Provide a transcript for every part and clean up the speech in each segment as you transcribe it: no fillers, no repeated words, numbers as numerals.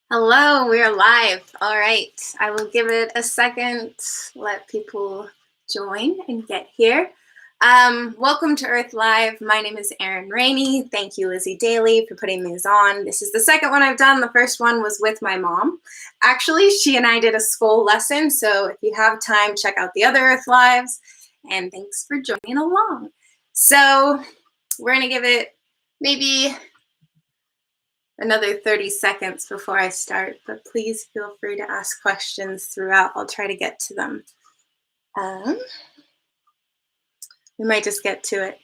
Hello, we are live. All right, I will give it a second, let people join and get here. Welcome to Earth Live. My name is Erin Ranney. Thank you, Lizzie Daly, for putting these on. This is the second one I've done. The first one was with my mom. Actually, she and I did a school lesson, so if you have time, check out the other Earth Lives, and thanks for joining along. So we're gonna give it maybe another 30 seconds before I start, but please feel free to ask questions throughout. I'll try to get to them. We might just get to it.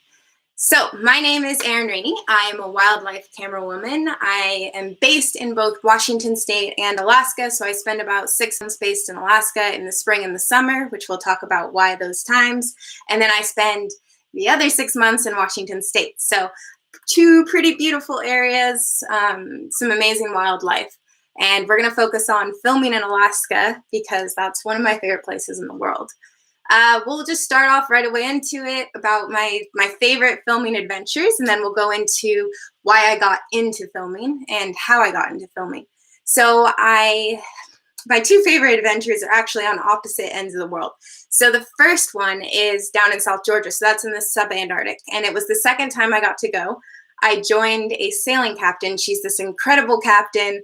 So my name is Erin Ranney. I am a wildlife camerawoman. I am based in both Washington State and Alaska, so I spend about 6 months based in Alaska in the spring and the summer, which we'll talk about why those times. And then I spend the other 6 months in Washington State. So two pretty beautiful areas, some amazing wildlife. And we're going to focus on filming in Alaska because that's one of my favorite places in the world. We'll just start off right away into it about my favorite filming adventures, and then we'll go into why I got into filming and how I got into filming. So my two favorite adventures are actually on opposite ends of the world. So the first one is down in South Georgia. So that's in the sub-Antarctic. And it was the second time I got to go. I joined a sailing captain. She's this incredible captain.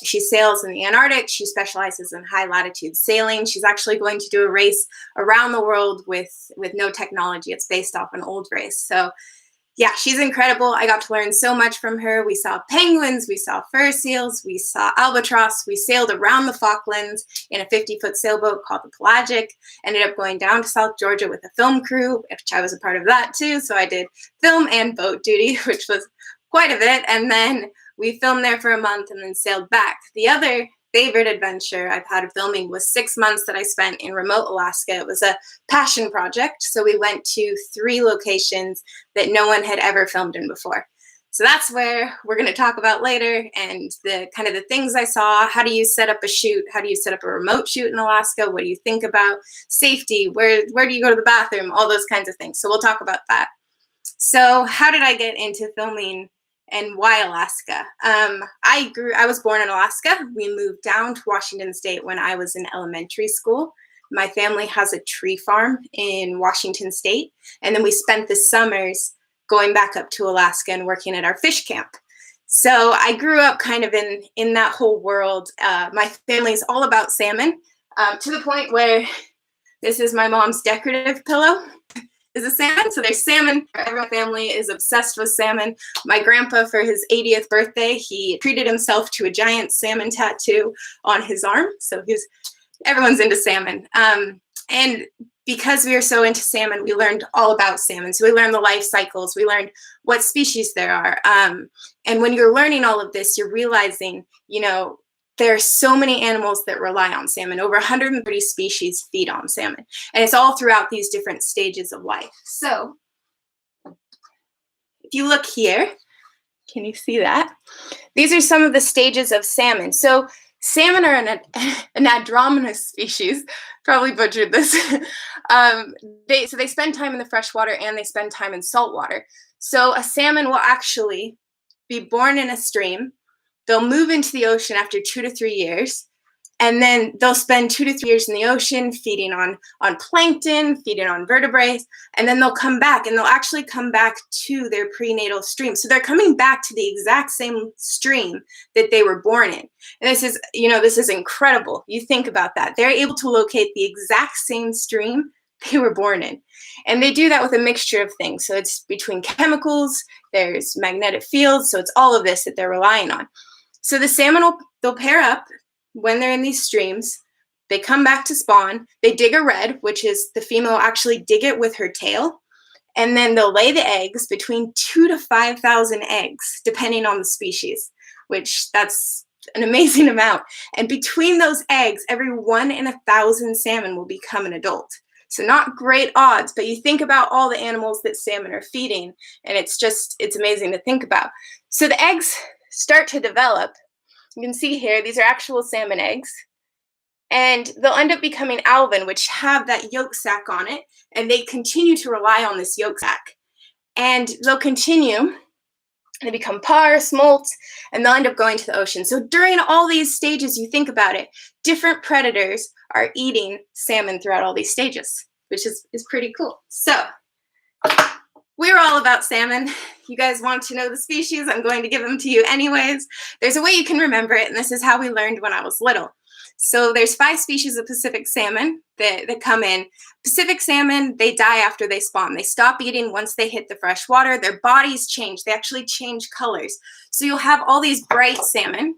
She sails in the Antarctic. She specializes in high latitude sailing. She's actually going to do a race around the world with no technology. It's based off an old race. So yeah, she's incredible. I got to learn so much from her. We saw penguins, we saw fur seals, we saw albatross. We sailed around the Falklands in a 50-foot sailboat called the Pelagic. Ended up going down to South Georgia with a film crew, which I was a part of that too. So I did film and boat duty, which was quite a bit. And then we filmed there for a month and then sailed back. The other favorite adventure I've had of filming was 6 months that I spent in remote Alaska. It was a passion project. So we went to 3 locations that no one had ever filmed in before. So that's where we're going to talk about later, and the kind of the things I saw. How do you set up a shoot? How do you set up a remote shoot in Alaska? What do you think about safety? Where do you go to the bathroom? All those kinds of things. So we'll talk about that. So how did I get into filming and why Alaska? I was born in Alaska. We moved down to Washington State when I was in elementary school. My family has a tree farm in Washington State. And then we spent the summers going back up to Alaska and working at our fish camp. So I grew up kind of in that whole world. My family is all about salmon, to the point where this is my mom's decorative pillow. Is a salmon. So there's salmon. Every family is obsessed with salmon. My grandpa, for his 80th birthday, he treated himself to a giant salmon tattoo on his arm. So everyone's into salmon. And because we are so into salmon, we learned all about salmon. So we learned the life cycles. We learned what species there are. And when you're learning all of this, you're realizing, there are so many animals that rely on salmon. Over 130 species feed on salmon. And it's all throughout these different stages of life. So if you look here, can you see that? These are some of the stages of salmon. So salmon are an anadromous species. Probably butchered this. They spend time in the freshwater and they spend time in saltwater. So a salmon will actually be born in a stream. They'll move into the ocean after 2 to 3 years, and then they'll spend 2 to 3 years in the ocean feeding on plankton, feeding on vertebrates, and then they'll come back, and they'll actually come back to their prenatal stream. So they're coming back to the exact same stream that they were born in. And this is incredible. You think about that. They're able to locate the exact same stream they were born in. And they do that with a mixture of things. So it's between chemicals, there's magnetic fields, so it's all of this that they're relying on. So the salmon, they'll pair up when they're in these streams. They come back to spawn. They dig a redd, which is the female will actually dig it with her tail. And then they'll lay the eggs, between 2,000 to 5,000 eggs, depending on the species, which that's an amazing amount. And between those eggs, every 1 in 1,000 salmon will become an adult. So not great odds, but you think about all the animals that salmon are feeding, and it's amazing to think about. So the eggs start to develop. You can see here, these are actual salmon eggs. And they'll end up becoming alvin, which have that yolk sac on it, and they continue to rely on this yolk sac. And they'll continue they become parr, smolt, and they'll end up going to the ocean. So during all these stages, you think about it, different predators are eating salmon throughout all these stages, which is pretty cool. So we're all about salmon. You guys want to know the species? I'm going to give them to you anyways. There's a way you can remember it, and this is how we learned when I was little. So there's 5 species of Pacific salmon that come in. Pacific salmon, they die after they spawn. They stop eating once they hit the fresh water. Their bodies change. They actually change colors. So you'll have all these bright salmon.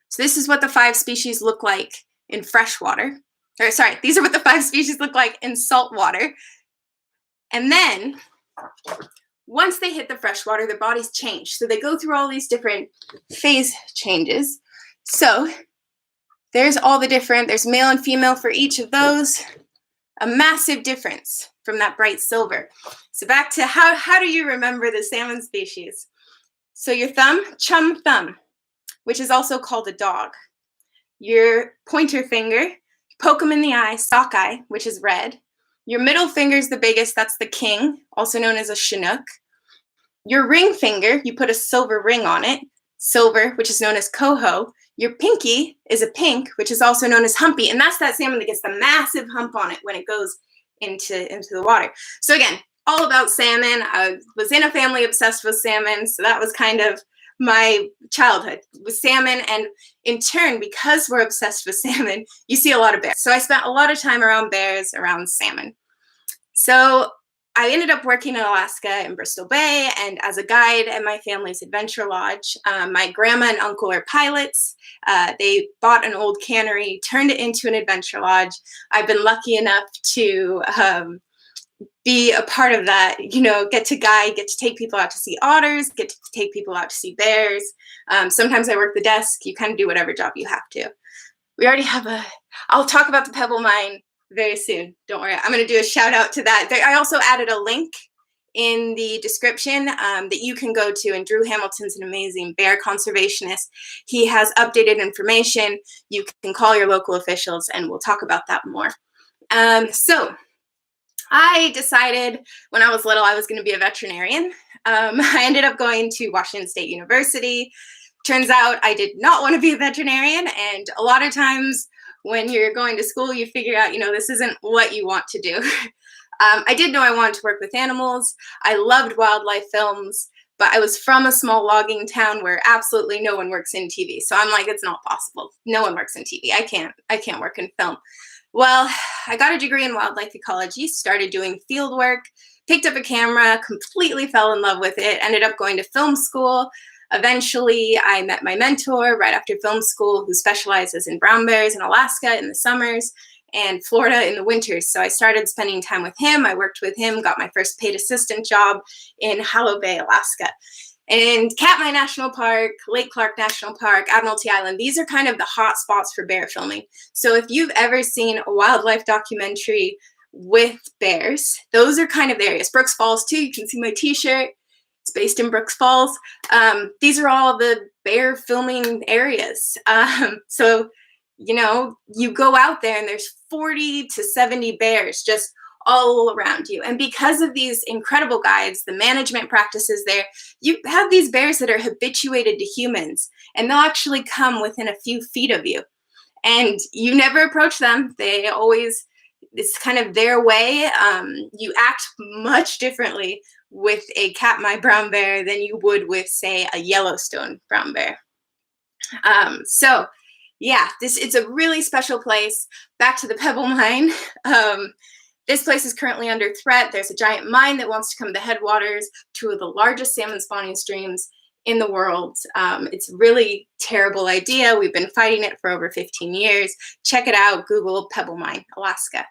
So this is what the 5 species look like in freshwater. Or sorry, these are what the 5 species look like in salt water. And then once they hit the freshwater, their bodies change. So they go through all these different phase changes. So there's all the different, there's male and female for each of those. A massive difference from that bright silver. So back to how do you remember the salmon species? So your thumb, chum thumb, which is also called a dog. Your pointer finger, poke them in the eye, sockeye, which is red. Your middle finger is the biggest, that's the king, also known as a chinook. Your ring finger, you put a silver ring on it, silver, which is known as coho. Your pinky is a pink, which is also known as humpy, and that's that salmon that gets the massive hump on it when it goes into the water. So again, all about salmon. I was in a family obsessed with salmon, so that was kind of my childhood with salmon. And in turn, because we're obsessed with salmon, you see a lot of bears. So I spent a lot of time around bears, around salmon. So I ended up working in Alaska in Bristol Bay and as a guide at my family's adventure lodge. My grandma and uncle are pilots. They bought an old cannery, turned it into an adventure lodge. I've been lucky enough to be a part of that, you know, get to guide, get to take people out to see otters, get to take people out to see bears. Sometimes I work the desk. You kind of do whatever job you have to. We already have I'll talk about the Pebble Mine very soon. Don't worry. I'm going to do a shout out to that. I also added a link in the description that you can go to, and Drew Hamilton's an amazing bear conservationist. He has updated information. You can call your local officials and we'll talk about that more. So I decided when I was little I was going to be a veterinarian. I ended up going to Washington State University. Turns out I did not want to be a veterinarian, and a lot of times when you're going to school, you figure out, you know, this isn't what you want to do. I did know I wanted to work with animals. I loved wildlife films, but I was from a small logging town where absolutely no one works in TV. So I'm like, it's not possible. No one works in TV. I can't work in film. Well, I got a degree in wildlife ecology, started doing field work, picked up a camera, completely fell in love with it, ended up going to film school. Eventually, I met my mentor right after film school, who specializes in brown bears in Alaska in the summers and Florida in the winters. So I started spending time with him. I worked with him, got my first paid assistant job in Hallow Bay, Alaska. And Katmai National Park, Lake Clark National Park, Admiralty Island, these are kind of the hot spots for bear filming. So if you've ever seen a wildlife documentary with bears, those are kind of the areas. Brooks Falls too, you can see my t-shirt. It's based in Brooks Falls. These are all the bear filming areas. So, you know, you go out there and there's 40 to 70 bears just all around you. And because of these incredible guides, the management practices there, you have these bears that are habituated to humans, and they'll actually come within a few feet of you. And you never approach them. They always, it's kind of their way. You act much differently with a Katmai brown bear than you would with, say, a Yellowstone brown bear. So yeah, it's a really special place. Back to the Pebble Mine. This place is currently under threat. There's a giant mine that wants to come to the headwaters, 2 of the largest salmon spawning streams in the world. It's a really terrible idea. We've been fighting it for over 15 years. Check it out. Google Pebble Mine, Alaska.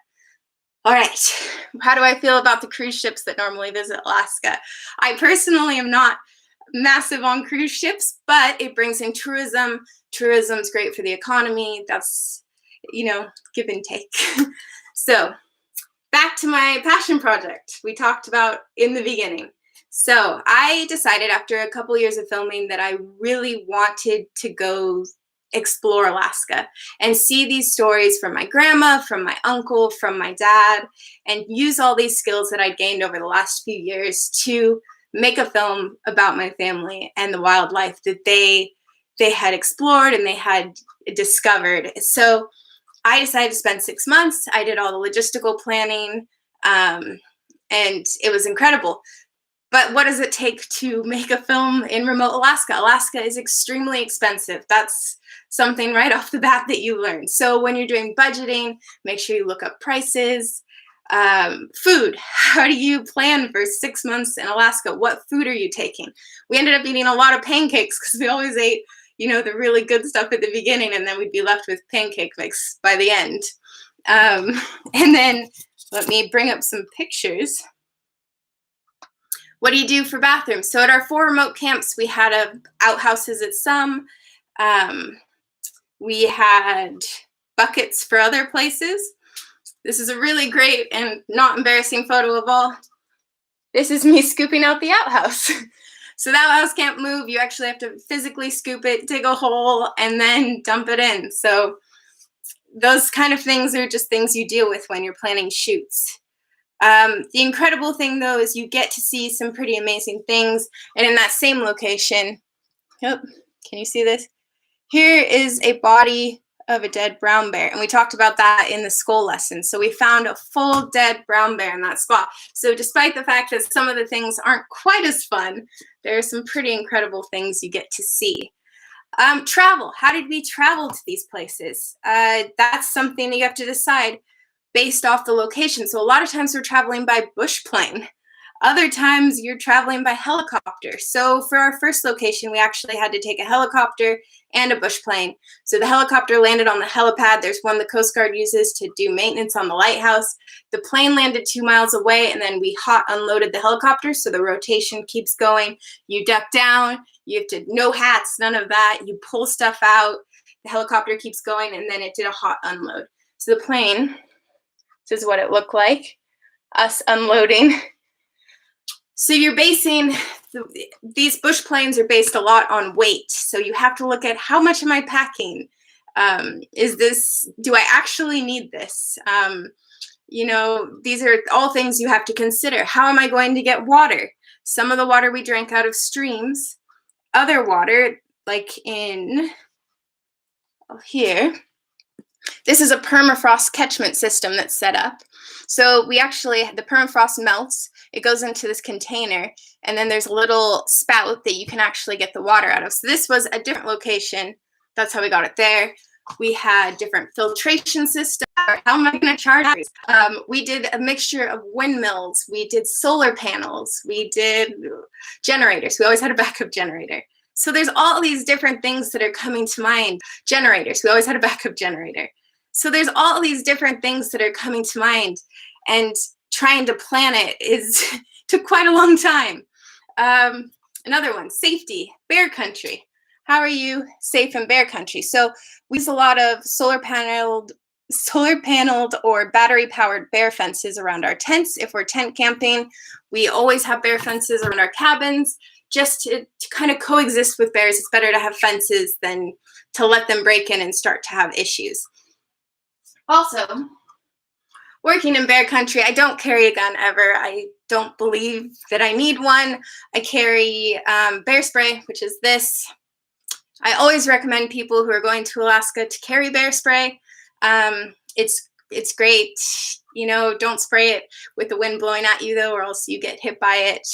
All right, how do I feel about the cruise ships that normally visit Alaska? I personally am not massive on cruise ships, but it brings in tourism. Tourism's great for the economy. That's, you know, give and take. So back to my passion project we talked about in the beginning. So I decided after a couple years of filming that I really wanted to go explore Alaska and see these stories from my grandma, from my uncle, from my dad, and use all these skills that I'd gained over the last few years to make a film about my family and the wildlife that they had explored and they had discovered. So I decided to spend 6 months. I did all the logistical planning, and it was incredible. But what does it take to make a film in remote Alaska? Alaska is extremely expensive. That's something right off the bat that you learn. So when you're doing budgeting, make sure you look up prices. Food, how do you plan for 6 months in Alaska? What food are you taking? We ended up eating a lot of pancakes because we always ate, the really good stuff at the beginning, and then we'd be left with pancake mix by the end. And then let me bring up some pictures. What do you do for bathrooms? So at our 4 remote camps, we had outhouses at some. We had buckets for other places. This is a really great and not embarrassing photo of all. This is me scooping out the outhouse. So that outhouse can't move. You actually have to physically scoop it, dig a hole, and then dump it in. So those kind of things are just things you deal with when you're planning shoots. The incredible thing, though, is you get to see some pretty amazing things. And in that same location, can you see this? Here is a body of a dead brown bear. And we talked about that in the skull lesson. So we found a full dead brown bear in that spot. So despite the fact that some of the things aren't quite as fun, there are some pretty incredible things you get to see. Travel. How did we travel to these places? That's something that you have to decide based off the location. So a lot of times we're traveling by bush plane. Other times you're traveling by helicopter. So for our first location, we actually had to take a helicopter and a bush plane. So the helicopter landed on the helipad. There's one the Coast Guard uses to do maintenance on the lighthouse. The plane landed 2 miles away, and then we hot unloaded the helicopter, so the rotation keeps going. You duck down. You have to, no hats, none of that. You pull stuff out. The helicopter keeps going, and then it did a hot unload. So the plane, this is what it looked like, us unloading. So you're basing, these bush planes are based a lot on weight. So you have to look at how much am I packing? Do I actually need this? These are all things you have to consider. How am I going to get water? Some of the water we drank out of streams. Other water, like in here, this is a permafrost catchment system that's set up. So the permafrost melts, it goes into this container, and then there's a little spout that you can actually get the water out of. So this was a different location. That's how we got it there. We had different filtration systems. How am I going to charge these? We did a mixture of windmills. We did solar panels. We did generators. We always had a backup generator. So there's all these different things that are coming to mind. Generators. We always had a backup generator. So there's all these different things that are coming to mind, and trying to plan it took quite a long time. Another one, safety, bear country. How are you safe in bear country? So we use a lot of solar paneled or battery powered bear fences around our tents. If we're tent camping, we always have bear fences around our cabins just to kind of coexist with bears. It's better to have fences than to let them break in and start to have issues. Also, working in bear country, I don't carry a gun ever. I don't believe that I need one. I carry bear spray, which is this. I always recommend people who are going to Alaska to carry bear spray. It's great. Don't spray it with the wind blowing at you, though, or else you get hit by it.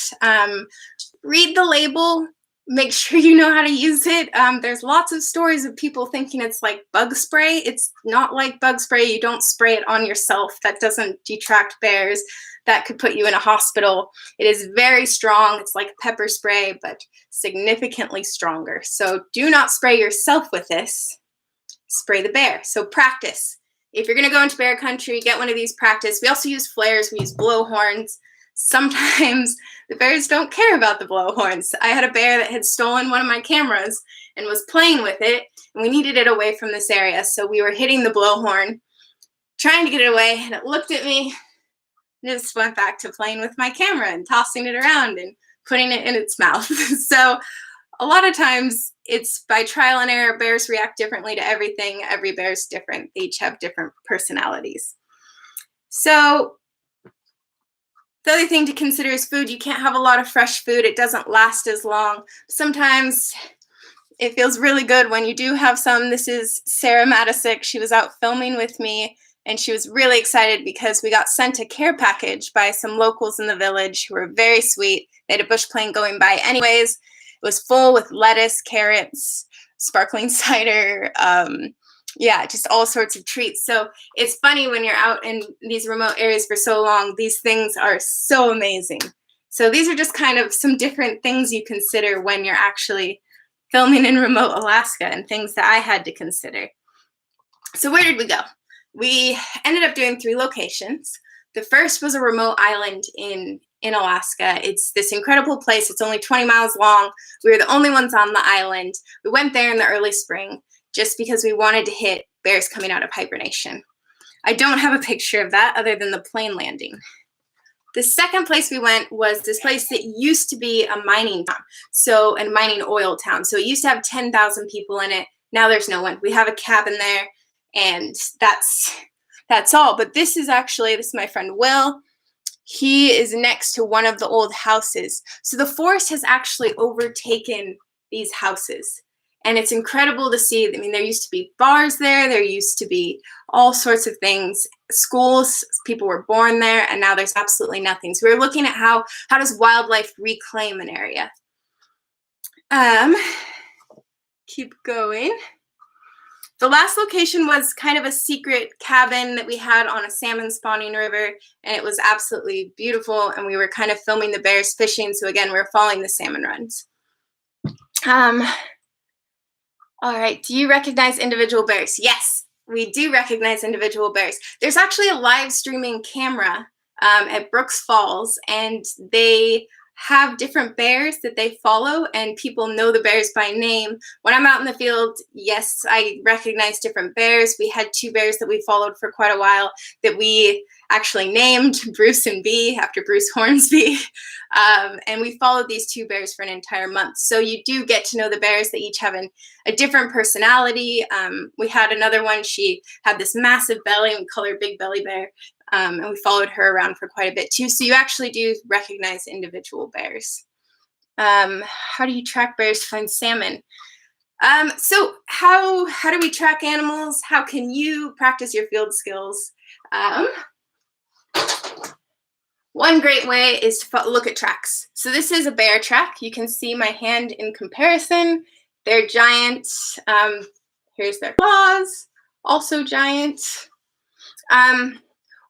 Read the label. Make sure you know how to use it. There's lots of stories of people thinking it's like bug spray. It's not like bug spray. You don't spray it on yourself. That doesn't detract bears. That could put you in a hospital. It is very strong. It's like pepper spray, but significantly stronger. So do not spray yourself with this. Spray the bear. So practice. If you're going to go into bear country, get one of these, practice. We also use flares. We use blowhorns. Sometimes the bears don't care about the blowhorns. I had a bear that had stolen one of my cameras and was playing with it, and we needed it away from this area. So we were hitting the blowhorn, trying to get it away, and it looked at me and just went back to playing with my camera and tossing it around and putting it in its mouth. So a lot of times it's by trial and error. Bears react differently to everything. Every bear's different. They each have different personalities. So The other thing to consider is food. You can't have a lot of fresh food. It doesn't last as long. Sometimes it feels really good when you do have some. This is Sarah Matisic. She was out filming with me, and she was really excited because we got sent a care package by some locals in the village who were very sweet. They had a bush plane going by anyways. It was full with lettuce, carrots, sparkling cider, yeah, just all sorts of treats. So it's funny when you're out in these remote areas for so long, these things are so amazing. So these are just kind of some different things you consider when you're actually filming in remote Alaska, and things that I had to consider. So where did we go? We ended up doing 3 locations. The first was a remote island in Alaska. It's this incredible place. It's only 20 miles long. We were the only ones on the island. We went there in the early spring just because we wanted to hit bears coming out of hibernation. I don't have a picture of that other than the plane landing. The second place we went was this place that used to be a mining town, so a mining oil town. So it used to have 10,000 people in it. Now there's no one. We have a cabin there, and that's all. But this is my friend Will. He is next to one of the old houses. So the forest has actually overtaken these houses. And it's incredible to see. I mean, there used to be bars there. There used to be all sorts of things, schools, people were born there, and now there's absolutely nothing. So we're looking at how does wildlife reclaim an area. Keep going. The last location was kind of a secret cabin that we had on a salmon spawning river, and it was absolutely beautiful, and we were kind of filming the bears fishing. So again, we were following the salmon runs. All right, do you recognize individual bears? Yes, we do recognize individual bears. There's actually a live streaming camera at Brooks Falls, and they have different bears that they follow, and people know the bears by name. When I'm out in the field, yes, I recognize different bears. We had 2 bears that we followed for quite a while that we actually named Bruce and Bee after Bruce Hornsby. And we followed these 2 bears for an entire month. So you do get to know the bears. They each have a different personality. We had another one. She had this massive belly, and we call her Big Belly Bear. And we followed her around for quite a bit too. So you actually do recognize individual bears. How do you track bears to find salmon? So how do we track animals? How can you practice your field skills? One great way is to look at tracks. So this is a bear track. You can see my hand in comparison. They're giant. Here's their claws, also giant.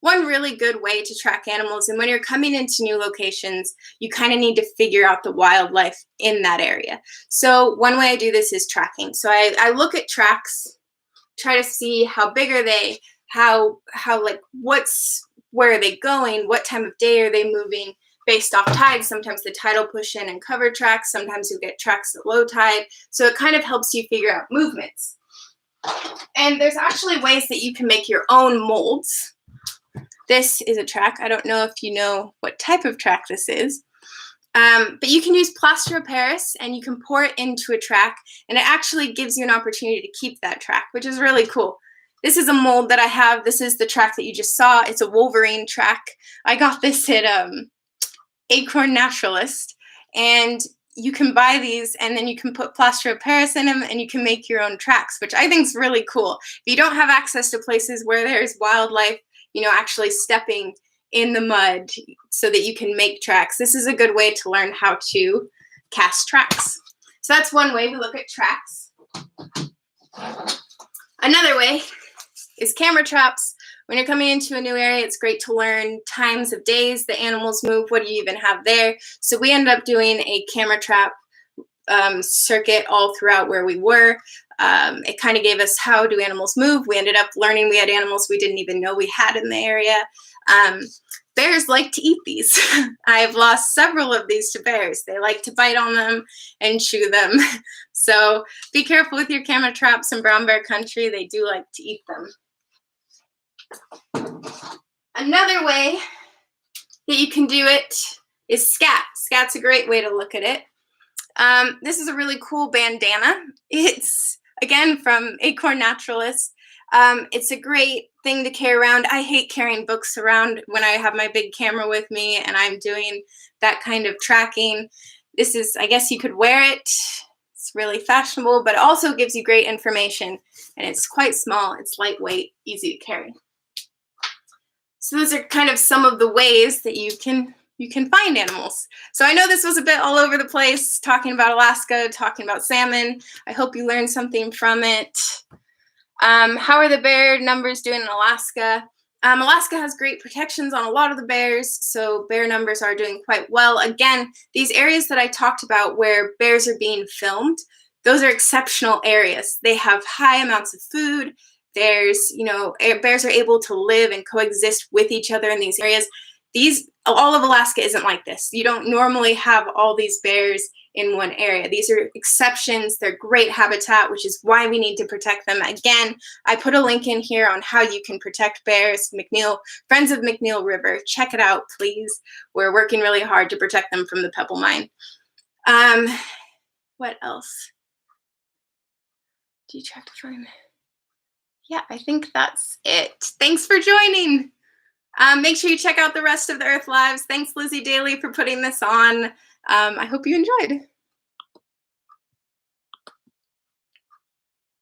One really good way to track animals, and when you're coming into new locations, you kind of need to figure out the wildlife in that area. So one way I do this is tracking. So I look at tracks, try to see how big are they, where are they going, what time of day are they moving based off tide. Sometimes the tide will push in and cover tracks. Sometimes you'll get tracks at low tide. So it kind of helps you figure out movements. And there's actually ways that you can make your own molds. This is a track. I don't know if you know what type of track this is, but you can use plaster of Paris, and you can pour it into a track, and it actually gives you an opportunity to keep that track, which is really cool. This is a mold that I have. This is the track that you just saw. It's a Wolverine track. I got this at Acorn Naturalist, and you can buy these, and then you can put plaster of Paris in them, and you can make your own tracks, which I think is really cool. If you don't have access to places where there's wildlife, actually stepping in the mud so that you can make tracks, this is a good way to learn how to cast tracks. So that's one way we look at tracks. Another way is camera traps. When you're coming into a new area, it's great to learn times of days the animals move. What do you even have there? So we ended up doing a camera trap circuit all throughout where we were. It kind of gave us how do animals move. We ended up learning we had animals we didn't even know we had in the area. Bears like to eat these. I've lost several of these to bears. They like to bite on them and chew them. So be careful with your camera traps in brown bear country. They do like to eat them. Another way that you can do it is scat. Scat's a great way to look at it. This is a really cool bandana. It's, again, from Acorn Naturalist. It's a great thing to carry around. I hate carrying books around when I have my big camera with me and I'm doing that kind of tracking. This is, I guess you could wear it. It's really fashionable, but it also gives you great information. And it's quite small. It's lightweight, easy to carry. So those are kind of some of the ways that you can find animals. So I know this was a bit all over the place, talking about Alaska, talking about salmon. I hope you learned something from it. How are the bear numbers doing in Alaska? Alaska has great protections on a lot of the bears, so bear numbers are doing quite well. Again, these areas that I talked about where bears are being filmed, those are exceptional areas. They have high amounts of food. There's, bears are able to live and coexist with each other in these areas. All of Alaska isn't like this. You don't normally have all these bears in one area. These are exceptions. They're great habitat, which is why we need to protect them. Again, I put a link in here on how you can protect bears. Friends of McNeil River, check it out, please. We're working really hard to protect them from the pebble mine. What else? Do you track to find? Yeah, I think that's it. Thanks for joining. Make sure you check out the rest of the Earth Lives. Thanks, Lizzie Daly, for putting this on. I hope you enjoyed.